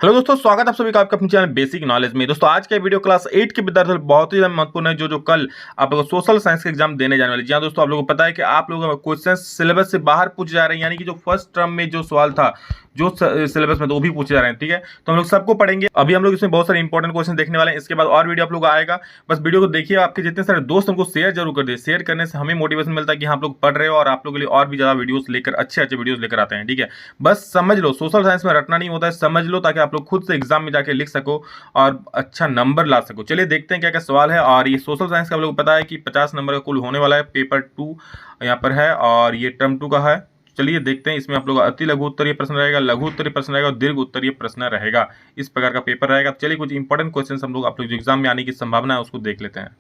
Hello दोस्तों, स्वागत है आप सभी का आपके अपने चैनल बेसिक नॉलेज में। दोस्तों आज का वीडियो क्लास 8 के विद्यार्थियों बहुत ही महत्वपूर्ण है, जो कल आप लोगों को सोशल साइंस के एग्जाम देने जाने वाले। जी हाँ दोस्तों, आप लोगों को पता है कि आप लोगों का क्वेश्चन सिलेबस से बाहर पूछे जा रहे हैं, यानी कि जो फर्स्ट टर्म में जो सवाल था जो सिलेबस में, तो वो भी पूछे जा रहे हैं। ठीक है, तो हम लोग सबको पढ़ेंगे। अभी हम लोग इसमें बहुत सारे इंपॉर्टेंट क्वेश्चन देखने वाले हैं। इसके बाद और वीडियो आप लोग आएगा, बस वीडियो को देखिए। आपके जितने सारे दोस्त उनको शेयर जरूर कर दे। शेयर करने से हमें मोटिवेशन मिलता है कि आप लोग पढ़ रहे हो और आप लोगों के लिए और भी ज्यादा वीडियोस लेकर अच्छे वीडियोस लेकर आते हैं। ठीक है, बस समझ लो, सोशल साइंस में रटना नहीं होता है, समझ लो ताकि आप लोग खुद से एग्जाम में जाके लिख सको और अच्छा नंबर ला सको। चलिए देखते हैं क्या क्या सवाल है। और ये सोशल साइंस का आप लोग को पता है कि 50 नंबर का कुल होने वाला है। पेपर 2 यहाँ पर है और ये टर्म 2 का है। चलिए देखते हैं, इसमें आप लोग अति लघु उत्तरीय प्रश्न रहेगा, लघु उत्तरीय प्रश्न रहेगा और दीर्घ उत्तरीय प्रश्न रहेगा। इस प्रकार का पेपर रहेगा। चलिए कुछ इंपॉर्टेंट क्वेश्चन हम लोग आप लोग जो एग्जाम में आने की संभावना है उसको देख लेते हैं।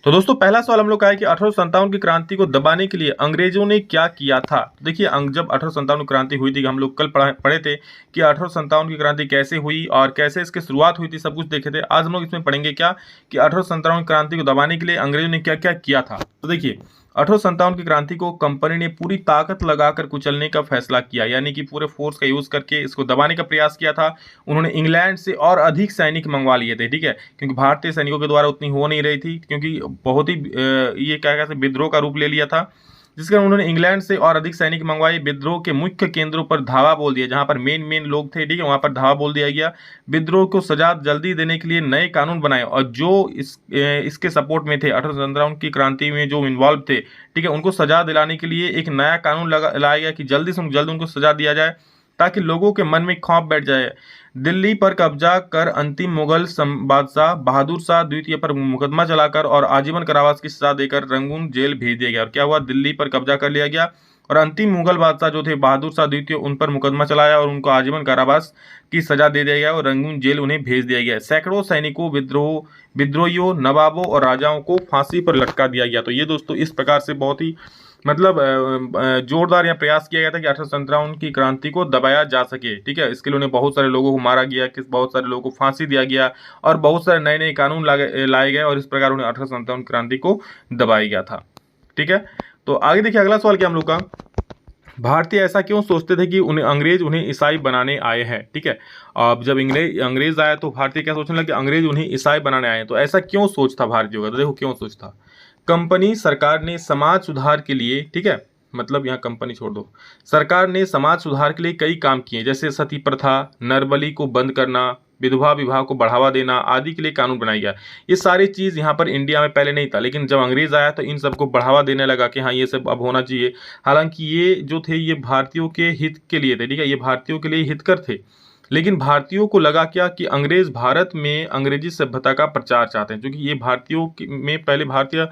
तो दोस्तों पहला सवाल हम लोग का है कि 1857 की क्रांति को दबाने के लिए अंग्रेजों ने क्या किया था। देखिए, जब 1857 की क्रांति हुई थी, हम लोग कल पढ़े थे कि 1857 की क्रांति कैसे हुई और कैसे इसकी शुरुआत हुई थी, सब कुछ देखे थे। आज हम लोग इसमें पढ़ेंगे क्या कि 1857 की क्रांति को दबाने के लिए अंग्रेजों ने क्या क्या किया था। तो देखिए, 1857 की क्रांति को कंपनी ने पूरी ताकत लगाकर कुचलने का फैसला किया, यानी कि पूरे फोर्स का यूज करके इसको दबाने का प्रयास किया था। उन्होंने इंग्लैंड से और अधिक सैनिक मंगवा लिए थे। ठीक है, क्योंकि भारतीय सैनिकों के द्वारा उतनी हो नहीं रही थी, क्योंकि बहुत ही ये क्या कहते हैं विद्रोह का रूप ले लिया था, जिसके कारण उन्होंने इंग्लैंड से और अधिक सैनिक मंगवाए। विद्रोह के मुख्य केंद्रों पर धावा बोल दिया, जहां पर मेन लोग थे। ठीक है, वहां पर धावा बोल दिया गया। विद्रोह को सजा जल्दी देने के लिए नए कानून बनाए, और जो इसके सपोर्ट में थे, 1857 की क्रांति में जो इन्वॉल्व थे, ठीक है, उनको सजा दिलाने के लिए एक नया कानून लाया गया कि जल्दी से जल्द उनको सजा दिया जाए, ताकि लोगों के मन में खौफ बैठ जाए। दिल्ली पर कब्जा कर अंतिम मुगल बादशाह बहादुर शाह द्वितीय पर मुकदमा चलाकर और आजीवन कारावास की सजा देकर रंगून जेल भेज दिया गया। और क्या हुआ, दिल्ली पर कब्जा कर लिया गया और अंतिम मुगल बादशाह जो थे बहादुर शाह द्वितीय, उन पर मुकदमा चलाया और उनको आजीवन कारावास की सजा दे दिया गया और रंगून जेल उन्हें भेज दिया गया। सैकड़ों सैनिकों, विद्रोहियों, नवाबों और राजाओं को फांसी पर लटका दिया गया। तो ये दोस्तों इस प्रकार से बहुत ही मतलब जोरदार यहाँ प्रयास किया गया था कि 1857 की क्रांति को दबाया जा सके। ठीक है, इसके लिए उन्हें बहुत सारे लोगों को मारा गया, बहुत सारे लोगों को फांसी दिया गया और बहुत सारे नए नए कानून लाए गए और इस प्रकार उन्हें 1857 क्रांति को दबाया गया था। ठीक है, तो आगे देखिए अगला सवाल क्या हम लोग का, भारतीय ऐसा क्यों सोचते थे कि उन्हें ईसाई बनाने आए हैं। ठीक है, अब जब अंग्रेज आया तो भारतीय क्या सोचने लगे कि अंग्रेज उन्हें ईसाई बनाने आए हैं। तो ऐसा क्यों सोच था भारतीयों का, तो देखो क्यों सोच था। कंपनी सरकार ने समाज सुधार के लिए, ठीक है, मतलब यहाँ कंपनी छोड़ दो, सरकार ने समाज सुधार के लिए कई काम किए, जैसे सती प्रथा, नरबली को बंद करना, विधवा विवाह को बढ़ावा देना आदि के लिए कानून बनाया गया। ये सारी चीज यहाँ पर इंडिया में पहले नहीं था, लेकिन जब अंग्रेज आया तो इन सबको बढ़ावा देने लगा कि हाँ ये सब अब होना चाहिए। हालांकि ये जो थे ये भारतीयों के हित के लिए थे। ठीक है, ये भारतीयों के लिए हितकर थे, लेकिन भारतीयों को लगा क्या कि अंग्रेज भारत में अंग्रेजी सभ्यता का प्रचार चाहते हैं, क्योंकि ये भारतीयों में पहले भारतीय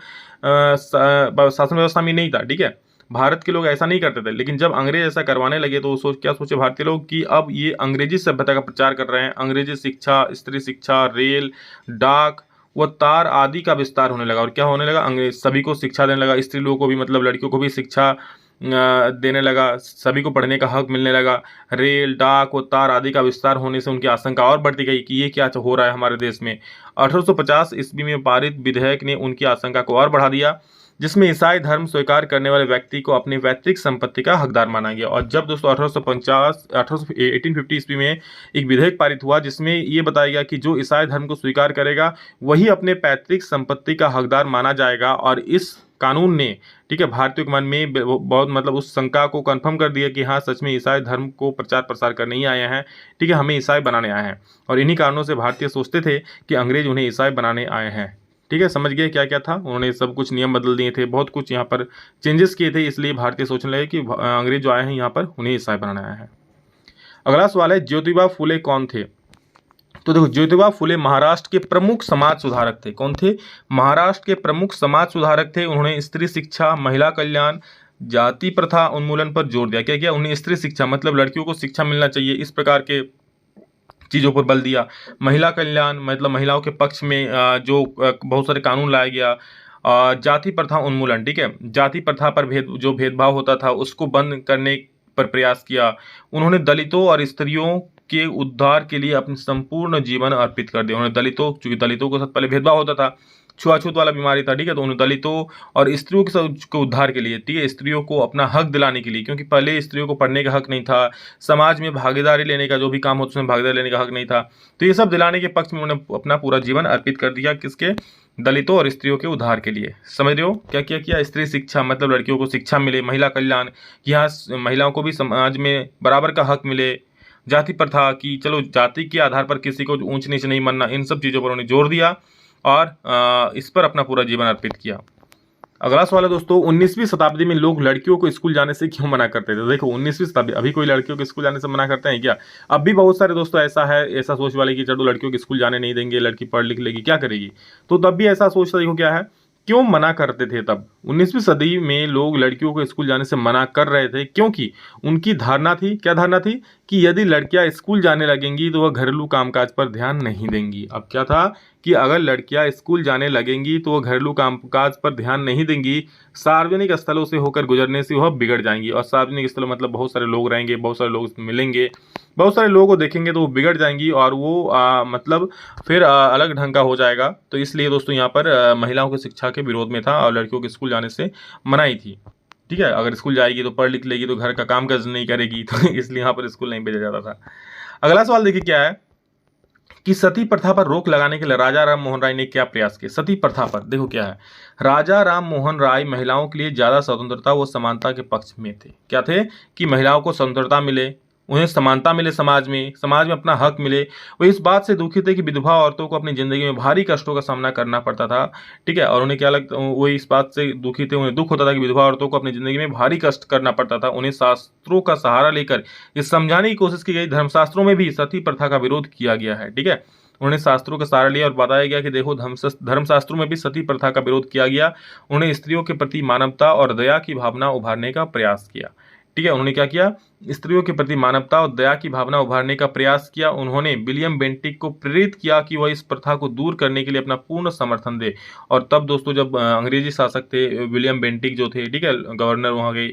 शासन व्यवस्था में नहीं था। ठीक है, भारत के लोग ऐसा नहीं करते थे, लेकिन जब अंग्रेज ऐसा करवाने लगे तो क्या सोचे भारतीय लोग कि अब ये अंग्रेजी सभ्यता का प्रचार कर रहे हैं। अंग्रेजी शिक्षा, स्त्री शिक्षा, रेल, डाक व तार आदि का विस्तार होने लगा। और क्या होने लगा, अंग्रेज सभी को शिक्षा देने लगा, स्त्री लोगों को भी, मतलब लड़कियों को भी शिक्षा देने लगा, सभी को पढ़ने का हक मिलने लगा। रेल, डाक व तार आदि का विस्तार होने से उनकी आशंका और बढ़ती गई कि ये क्या हो रहा है हमारे देश में। 1850 ईस्वी में पारित विधेयक ने उनकी आशंका को और बढ़ा दिया, जिसमें ईसाई धर्म स्वीकार करने वाले व्यक्ति को अपनी पैतृक संपत्ति का हकदार माना गया। और जब दोस्तों 1850 ईस्वी में एक विधेयक पारित हुआ, जिसमें ये बताया गया कि जो ईसाई धर्म को स्वीकार करेगा वही अपने पैतृक संपत्ति का हकदार माना जाएगा। और इस कानून ने, ठीक है, भारतीयों के मन में बहुत मतलब उस शंका को कंफर्म कर दिया कि हाँ सच में ईसाई धर्म को प्रचार प्रसार करने ही आए हैं। ठीक है, हमें ईसाई बनाने आए हैं। और इन्हीं कारणों से भारतीय सोचते थे कि अंग्रेज उन्हें ईसाई बनाने आए हैं। ठीक है, समझ गए क्या क्या था, उन्होंने सब कुछ नियम बदल दिए थे, बहुत कुछ यहाँ पर चेंजेस किए थे, इसलिए भारतीय सोचने लगे कि अंग्रेज जो आए हैं यहाँ पर उन्हें ईसाई बनाने आए हैं। अगला सवाल है, ज्योतिबा फुले कौन थे। तो देखो, ज्योतिबा फुले महाराष्ट्र के प्रमुख समाज सुधारक थे। कौन थे, महाराष्ट्र के प्रमुख समाज सुधारक थे। उन्होंने स्त्री शिक्षा, महिला कल्याण, जाति प्रथा उन्मूलन पर जोर दिया। क्या किया उन्हें, स्त्री शिक्षा मतलब लड़कियों को शिक्षा मिलना चाहिए, इस प्रकार के चीज़ों पर बल दिया। महिला कल्याण मतलब महिलाओं के पक्ष में जो बहुत सारे कानून लाया गया। जाति प्रथा उन्मूलन, ठीक है, जाति प्रथा पर जो भेदभाव होता था उसको बंद करने पर प्रयास किया। उन्होंने दलितों और स्त्रियों के उद्धार के लिए अपने संपूर्ण जीवन अर्पित कर दिया। उन्होंने दलितों, चूंकि दलितों के साथ पहले भेदभाव होता था, छुआछूत वाला बीमारी था, ठीक है। तो उन दलितों और स्त्रियों के उद्धार के लिए, ठीक है, स्त्रियों को अपना हक दिलाने के लिए, क्योंकि पहले स्त्रियों को पढ़ने का हक नहीं था, समाज में भागीदारी लेने का, जो भी काम होता उसमें भागीदारी लेने का हक नहीं था। तो ये सब दिलाने के पक्ष में उन्होंने अपना पूरा जीवन अर्पित कर दिया, किसके? दलितों और स्त्रियों के उद्धार के लिए। समझ रहे हो क्या क्या किया? स्त्री शिक्षा मतलब लड़कियों को शिक्षा मिले, महिला कल्याण कि यहाँ महिलाओं को भी समाज में बराबर का हक मिले, जाति प्रथा की, चलो जाति के आधार पर किसी को ऊंच नीच नहीं मानना, इन सब चीज़ों पर उन्होंने जोर दिया और इस पर अपना पूरा जीवन अर्पित किया। अगला सवाल है दोस्तों, 19वीं शताब्दी में लोग लड़कियों को स्कूल जाने से क्यों मना करते थे? देखो 19वीं शताब्दी, अभी कोई लड़कियों को स्कूल जाने से मना करते हैं क्या? अब भी बहुत सारे दोस्तों ऐसा है, ऐसा सोच वाले कि चलो लड़कियों को स्कूल जाने नहीं देंगे, लड़की पढ़ लिख लेगी क्या करेगी, तो तब भी ऐसा सोचता देखो क्या है, क्यों मना करते थे तब? 19वीं सदी में लोग लड़कियों को स्कूल जाने से मना कर रहे थे क्योंकि उनकी धारणा थी, क्या धारणा थी? कि यदि लड़कियां स्कूल जाने लगेंगी तो वह घरेलू कामकाज पर ध्यान नहीं देंगी। अब क्या था कि अगर लड़कियां स्कूल जाने लगेंगी तो वह घरेलू कामकाज पर ध्यान नहीं देंगी, सार्वजनिक स्थलों से होकर गुजरने से वह बिगड़ जाएंगी। और सार्वजनिक स्थलों मतलब बहुत सारे लोग रहेंगे, बहुत सारे लोग मिलेंगे, बहुत सारे लोगों को देखेंगे तो वो बिगड़ जाएंगी और वो मतलब फिर अलग ढंग का हो जाएगा। तो इसलिए दोस्तों यहाँ पर महिलाओं की शिक्षा के विरोध में था और लड़कियों के स्कूल जाने से मनाही थी, ठीक है। अगर स्कूल जाएगी तो पढ़ लिख लेगी तो घर का काम काज नहीं करेगी, तो इसलिए यहाँ पर स्कूल नहीं भेजा जाता था। अगला सवाल देखिए क्या है कि सती प्रथा पर रोक लगाने के लिए राजा राम मोहन राय ने क्या प्रयास किए? सती प्रथा पर देखो क्या है, राजा राम मोहन राय महिलाओं के लिए ज्यादा स्वतंत्रता व समानता के पक्ष में थे। क्या थे? कि महिलाओं को स्वतंत्रता मिले, उन्हें समानता मिले, समाज में अपना हक मिले। वो इस बात से दुखी थे कि विधवा औरतों को अपनी जिंदगी में भारी कष्टों का सामना करना पड़ता था, ठीक है। और उन्हें क्या लगता, वो इस बात से दुखी थे, उन्हें दुख होता था कि विधवा औरतों को अपनी जिंदगी में भारी कष्ट करना पड़ता था। उन्हें शास्त्रों का सहारा लेकर ये समझाने की कोशिश की गई, धर्मशास्त्रों में भी सती प्रथा का विरोध किया गया है, ठीक है। उन्होंने शास्त्रों का सहारा लिया और बताया गया कि देखो धर्मशास्त्रों में भी सती प्रथा का विरोध किया गया। उन्होंने स्त्रियों के प्रति मानवता और दया की भावना उभारने का प्रयास किया, ठीक है। उन्होंने क्या किया? स्त्रियों के प्रति मानवता और दया की भावना उभारने का प्रयास किया। उन्होंने विलियम बेंटिक को प्रेरित किया कि वह इस प्रथा को दूर करने के लिए अपना पूर्ण समर्थन दे। और तब दोस्तों जब अंग्रेजी शासक थे, विलियम बेंटिक जो थे, ठीक है, गवर्नर वहाँ गए,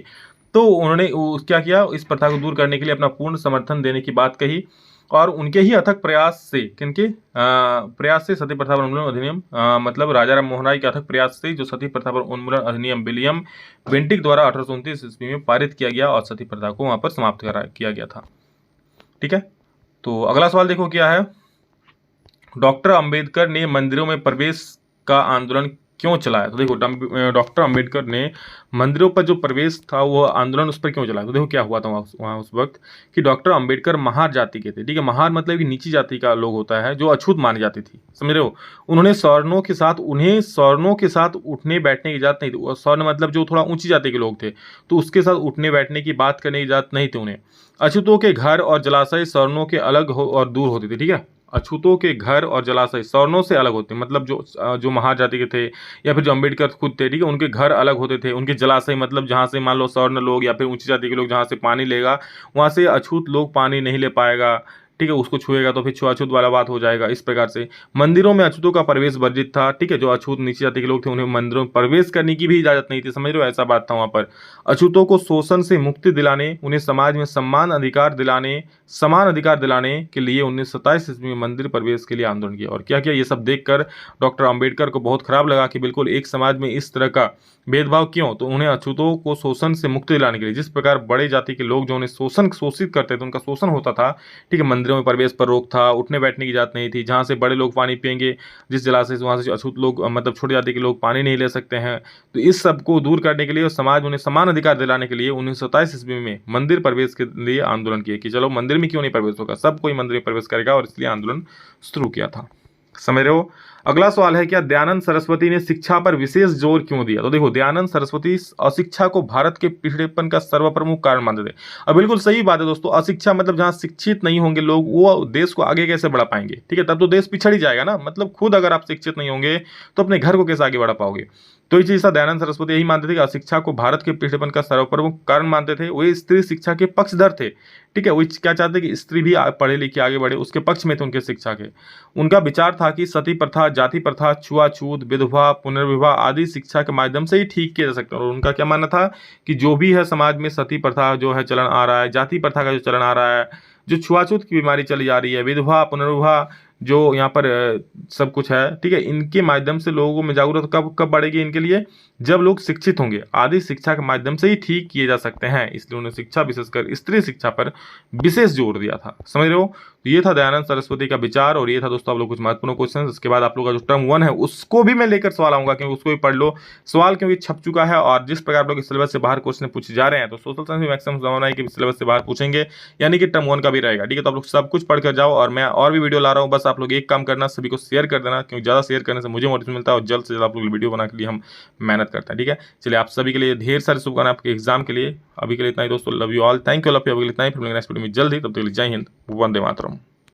तो उन्होंने क्या किया? इस प्रथा को दूर करने के लिए अपना पूर्ण समर्थन देने की बात कही। और उनके ही अथक प्रयास से, किनके प्रयास से सती प्रथा पर उन्मूलन अधिनियम, मतलब राजा राम मोहन राय के अथक प्रयास से जो सती प्रथा पर उन्मूलन अधिनियम विलियम बेंटिक द्वारा 1829 ईस्वी में पारित किया गया और सती प्रथा को वहां पर समाप्त किया गया था, ठीक है। तो अगला सवाल देखो क्या है, डॉक्टर अंबेडकर ने मंदिरों में प्रवेश का आंदोलन क्यों चलाया? तो देखो डॉक्टर अंबेडकर ने मंदिरों पर जो प्रवेश था वो आंदोलन उस पर क्यों चलाया? तो देखो क्या हुआ था वहाँ उस वक्त कि डॉक्टर अंबेडकर महार जाति के थे, ठीक है। महार मतलब कि नीची जाति का लोग होता है, जो अछूत मानी जाती थी, समझ रहे हो। उन्हें सवर्णों के साथ उठने बैठने की इजाजत नहीं थी। स्वर्ण मतलब जो थोड़ा ऊंची जाति के लोग थे, तो उसके साथ उठने बैठने की बात करने की इजाजत नहीं थी उन्हें। अछूतों के घर और जलाशय सवर्णों के अलग और दूर होते थे, ठीक है। अछूतों के घर और जलाशय सवर्णों से अलग होते हैं, मतलब जो महार जाति के थे या फिर जो अंबेडकर खुद थे, ठीक है, उनके घर अलग होते थे। उनके जलाशय मतलब जहाँ से मान लो सवर्ण लोग या फिर ऊंची जाति के लोग जहाँ से पानी लेगा, वहाँ से अछूत लोग पानी नहीं ले पाएगा, ठीक है। उसको छुएगा तो फिर छुआछूत वाला बात हो जाएगा। इस प्रकार से मंदिरों में अछूतों का प्रवेश वर्जित था, ठीक है। जो अछूत नीची जाति के लोग थे उन्हें मंदिरों में प्रवेश करने की भी इजाजत नहीं थी, समझ रहे हो, ऐसा बात था वहाँ पर। अछूतों को शोषण से मुक्ति दिलाने, उन्हें समाज में समान अधिकार दिलाने के लिए 1927 ईस्वी में मंदिर प्रवेश के लिए आंदोलन किया। और क्या किया? ये सब देखकर डॉक्टर अंबेडकर को बहुत खराब लगा कि बिल्कुल एक समाज में इस तरह का भेदभाव क्यों। तो उन्हें अछूतों को शोषण से मुक्ति दिलाने के लिए, जिस प्रकार बड़े जाति के लोग जो उन्हें शोषित करते थे, उनका शोषण होता था, ठीक है, मंदिरों में प्रवेश पर रोक था, उठने बैठने की इजाजत नहीं थी। जहाँ से बड़े लोग पानी पिएंगे जिस जलाशय से, वहाँ से अछूत लोग मतलब छोटी जाति के लोग पानी नहीं ले सकते हैं। तो इस सब को दूर करने के लिए और समाज उन्हें समान अधिकार दिलाने के लिए 1927 ईस्वी में मंदिर प्रवेश के लिए आंदोलन किया कि चलो मंदिर में क्यों नहीं प्रवेश होगा, सब कोई मंदिर में प्रवेश करेगा, और इसलिए आंदोलन शुरू किया था, समझ रहे हो। अगला सवाल है, क्या दयानंद सरस्वती ने शिक्षा पर विशेष जोर क्यों दिया? तो देखो दयानंद सरस्वती अशिक्षा को भारत के पिछड़ेपन का सर्वप्रमुख कारण मानते थे। अब बिल्कुल सही बात है दोस्तों, अशिक्षा मतलब जहां शिक्षित नहीं होंगे लोग, वो देश को आगे कैसे बढ़ा पाएंगे, ठीक है। तब तो देश पिछड़ ही जाएगा ना। मतलब खुद अगर आप शिक्षित नहीं होंगे तो अपने घर को कैसे आगे बढ़ा पाओगे। तो इस चीज का दयानंद सरस्वती यही मानते थे कि अशिक्षा को भारत के पिछड़ेपन का सर्वप्रमुख कारण मानते थे। वे स्त्री शिक्षा के पक्षधर थे, ठीक है। वो क्या चाहते कि स्त्री भी पढ़े लिखे आगे बढ़े, उसके पक्ष में थे उनके शिक्षा के। उनका विचार था कि सती प्रथा, जाति प्रथा, छुआछूत, विधवा, पुनर्विवाह आदि शिक्षा के माध्यम से ही ठीक किया जा सकता है। और उनका क्या मानना था कि जो भी है समाज में सती प्रथा जो है चलन आ रहा है, जाति प्रथा का जो चलन आ रहा है, जो छुआछूत की बीमारी चली जा रही है, विधवा पुनर्विवाह जो यहाँ पर सब कुछ है, ठीक है, इनके माध्यम से लोगों में जागरूकता कब कब बढ़ेगी इनके लिए, जब लोग शिक्षित होंगे। आदि शिक्षा के माध्यम से ही ठीक किए जा सकते हैं, इसलिए उन्होंने शिक्षा विशेषकर स्त्री शिक्षा पर विशेष जोर दिया था। समझ रहे हो? तो ये था दयानंद सरस्वती का विचार, और ये था दोस्तों आप लोग कुछ महत्वपूर्ण क्वेश्चन। इसके बाद आप लोग का जो टर्म 1 है उसको भी मैं लेकर सवाल आऊंगा, क्योंकि उसको भी पढ़ लो। सवाल क्योंकि छप चुका है, और जिस प्रकार आप लोग सिलेबस से बाहर क्वेश्चन पूछे जा रहे हैं, तो सोशल साइंस में मैक्सिमम संभावना है कि सिलेबस से बाहर पूछेंगे, यानी कि टर्म 1 का भी रहेगा। ठीक है, तो आप लोग सब कुछ पढ़ कर जाओ, और मैं और भी वीडियो ला रहा हूँ। बस आप लोग एक काम करना, सभी को शेयर कर देना, क्योंकि ज़्यादा शेयर करने से मुझे मोटिवेशन मिलता है, और जल्द से जल्द आप लोग वीडियो बना के लिए हम मेहनत करते हैं। ठीक है, चलिए आप सभी के लिए ढेर सारी शुभकामनाएं आपके एग्जाम के लिए। अभी के लिए इतना ही दोस्तों, love you all, thank you, love you. अभी के लिए इतना ही, फिर मिलेंगे नेक्स्ट वीडियो में जल्द ही, तब तक के लिए जय हिंद, वंदे मातरम।